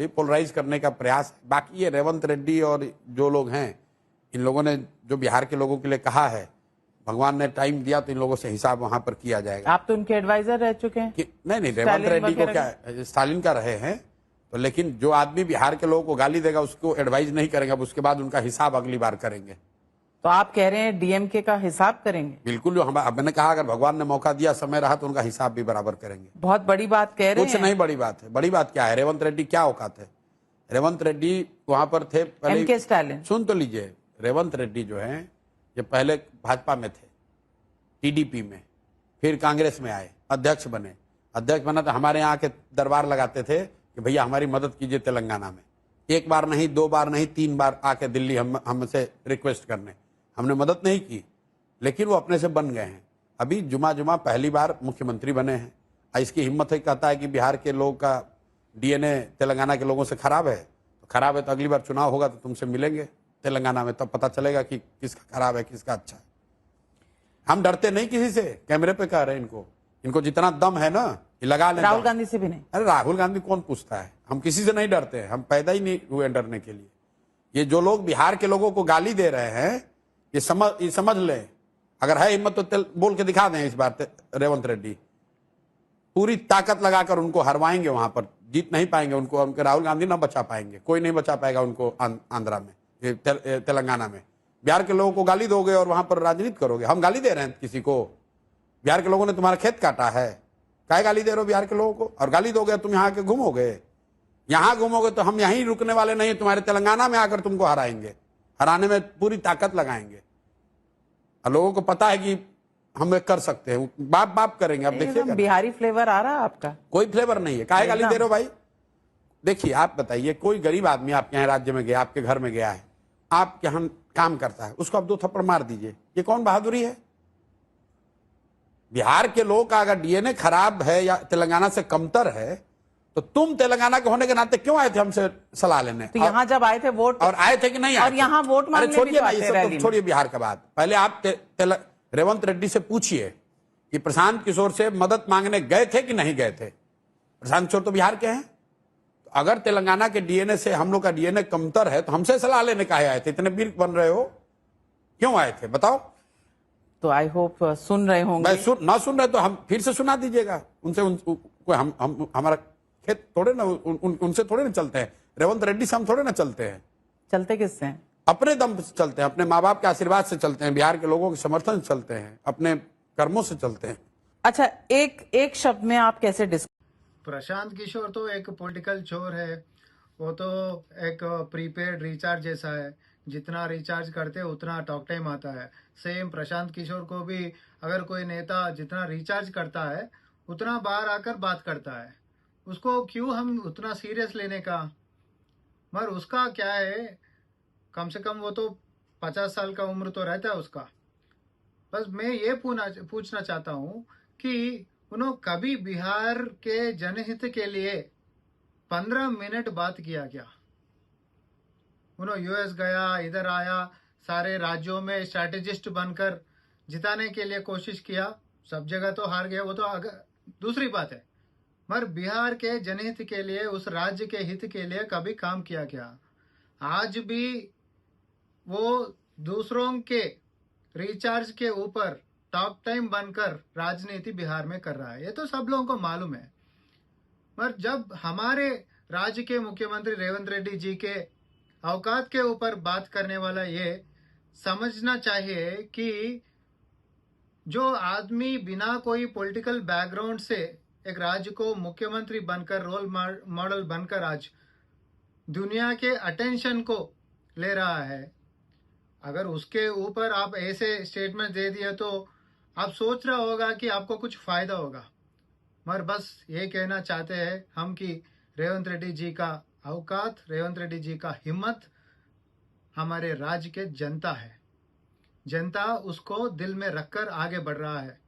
ये पोलराइज करने का प्रयास है। बाकी ये रेवंत रेड्डी और जो लोग हैं, इन लोगों ने जो बिहार के लोगों के लिए कहा है, भगवान ने टाइम दिया तो इन लोगों से हिसाब वहां पर किया जाएगा। आप तो उनके एडवाइजर रह चुके हैं। नहीं, रेवंत रेड्डी को क्या, स्टालिन का रहे हैं तो, लेकिन जो आदमी बिहार के लोगों को गाली देगा उसको एडवाइज नहीं करेंगे, अब उसके बाद उनका हिसाब अगली बार करेंगे। तो आप कह रहे हैं डीएमके का हिसाब करेंगे? बिल्कुल, जो मैंने कहा अगर भगवान ने मौका दिया, समय रहा तो उनका हिसाब भी बराबर करेंगे। बहुत बड़ी बात कह रहे हैं। कुछ नहीं बड़ी बात है। बड़ी बात क्या है? रेवंत रेड्डी क्या औकात है? रेवंत रेड्डी वहां पर थे पहले। एमके स्टालिन, सुन तो लीजिए, रेवंत रेड्डी जो है ये पहले भाजपा में थे, टीडीपी में, फिर कांग्रेस में आए, अध्यक्ष बने। अध्यक्ष बना तो हमारे यहाँ के दरबार लगाते थे कि भैया हमारी मदद कीजिए तेलंगाना में। एक बार नहीं, दो बार नहीं, 3 बार आके दिल्ली हमसे रिक्वेस्ट करने, हमने मदद नहीं की, लेकिन वो अपने से बन गए हैं। अभी जुमा पहली बार मुख्यमंत्री बने हैं। इसकी हिम्मत है, कहता है कि बिहार के लोगों का डीएनए तेलंगाना के लोगों से खराब है, तो खराब है तो अगली बार चुनाव होगा तो तुमसे मिलेंगे तेलंगाना में, तब पता चलेगा कि किसका खराब है किसका अच्छा है। हम डरते नहीं किसी से, कैमरे पे कह रहे हैं इनको जितना दम है ना ये लगा लें। राहुल गांधी से भी नहीं। अरे राहुल गांधी कौन पूछता है? हम किसी से नहीं डरते हैं, हम पैदा ही नहीं हुए डरने के लिए। ये जो लोग बिहार के लोगों को गाली दे रहे हैं, ये समझ लें, अगर है हिम्मत तो बोल के दिखा दें। इस बार रेवंत रेड्डी पूरी ताकत लगाकर उनको हरवाएंगे, वहां पर जीत नहीं पाएंगे उनको। उनके राहुल गांधी ना बचा पाएंगे, कोई नहीं बचा पाएगा उनको आंध्रा में, तेलंगाना में। बिहार के लोगों को गाली दोगे और वहां पर राजनीति करोगे। हम गाली दे रहे हैं किसी को? बिहार के लोगों ने तुम्हारा खेत काटा है, काय गाली दे रहे हो बिहार के लोगों को? और गाली दोगे तुम यहाँ के घूमोगे, यहाँ घूमोगे तो हम यहीं रुकने वाले नहीं, तुम्हारे तेलंगाना में आकर तुमको हराएंगे, हराने में पूरी ताकत लगाएंगे। और लोगों को पता है कि हम कर सकते हैं, बाप करेंगे। अब देखिए बिहारी फ्लेवर आ रहा है आपका। कोई फ्लेवर नहीं है, काहे गाली दे रहे हो भाई? देखिए आप बताइए, कोई गरीब आदमी आपके यहाँ राज्य में गया, आपके घर में गया है, आपके यहाँ काम करता है, उसको आप 2 थप्पड़ मार दीजिए, ये कौन बहादुरी है? बिहार के लोगों का अगर डीएनए खराब है या तेलंगाना से कमतर है, तो तुम तेलंगाना के होने के नाते क्यों आए थे हमसे सलाह लेने? तो यहाँ जब आए थे वोट, और आए थे कि नहीं आए? और यहाँ वोट मांगने भी छोड़िए तो ना, ये सब रैली तो छोड़िए बिहार का बात। पहले आप रेवंत रेड्डी से पूछिए कि प्रशांत किशोर से मदद मांगने गए थे कि नहीं गए थे। प्रशांत किशोर तो बिहार के हैं। तो अगर तेलंगाना के डीएनए से हम लोग का डीएनए कमतर है तो हमसे सलाह लेने काहे आए थे? इतने वीर बन रहे हो, क्यों आए थे बताओ? तो आई होप सुन रहे होंगे। ना सुन रहे तो हम फिर से सुना दीजिएगा उनसे। हम हमारा खेत थोड़े ना उनसे थोड़े ना चलते हैं। रेवंत रेड्डी से हम थोड़े ना चलते हैं। चलते किससे हैं? अपने दम से चलते हैं, अपने माँ बाप के आशीर्वाद से चलते हैं, बिहार के लोगों के समर्थन से चलते हैं, अपने कर्मों से चलते हैं। अच्छा, एक शब्द में आप कैसे प्रशांत किशोर तो एक पॉलिटिकल चोर है। वो तो एक प्रीपेड रिचार्ज जैसा है, जितना रिचार्ज करते उतना टॉक टाइम आता है। सेम प्रशांत किशोर को भी अगर कोई नेता जितना रिचार्ज करता है उतना बाहर आकर बात करता है, उसको क्यों हम उतना सीरियस लेने का? मगर उसका क्या है, कम से कम वो तो 50 साल का उम्र तो रहता है उसका। बस मैं ये पूछना चाहता हूँ कि उन्होंने कभी बिहार के जनहित के लिए 15 मिनट बात किया क्या? उन्होंने यूएस गया, इधर आया, सारे राज्यों में स्ट्रैटेजिस्ट बनकर जिताने के लिए कोशिश किया, सब जगह तो हार गए, वो तो दूसरी बात है। मगर बिहार के जनहित के लिए, उस राज्य के हित के लिए कभी काम किया क्या? आज भी वो दूसरों के रिचार्ज के ऊपर टॉक टाइम बनकर राजनीति बिहार में कर रहा है, ये तो सब लोगों को मालूम है। पर जब हमारे राज्य के मुख्यमंत्री रेवंत रेड्डी जी के औकात के ऊपर बात करने वाला ये समझना चाहिए कि जो आदमी बिना कोई पॉलिटिकल बैकग्राउंड से एक राज्य को मुख्यमंत्री बनकर, रोल मॉडल बनकर आज दुनिया के अटेंशन को ले रहा है, अगर उसके ऊपर आप ऐसे स्टेटमेंट दे दिए तो आप सोच रहा होगा कि आपको कुछ फायदा होगा। मगर बस ये कहना चाहते हैं हम कि रेवंत रेड्डी जी का औकात, रेवंत रेड्डी जी का हिम्मत हमारे राज्य के जनता है। जनता उसको दिल में रखकर आगे बढ़ रहा है।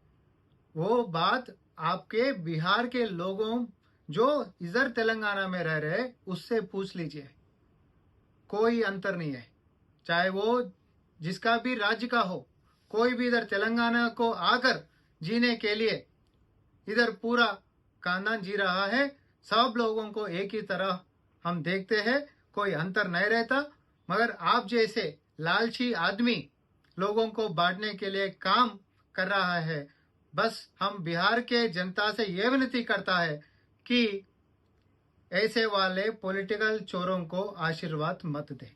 वो बात आपके बिहार के लोगों जो इधर तेलंगाना में रह रहे उससे पूछ लीजिए, कोई अंतर नहीं है। चाहे वो जिसका भी राज्य का हो, कोई भी इधर तेलंगाना को आकर जीने के लिए इधर पूरा खानदान जी रहा है। सब लोगों को एक ही तरह हम देखते हैं कोई अंतर नहीं रहता, मगर आप जैसे लालची आदमी लोगों को बांटने के लिए काम कर रहा है। बस हम बिहार के जनता से यह विनती करता है कि ऐसे वाले पॉलिटिकल चोरों को आशीर्वाद मत दें।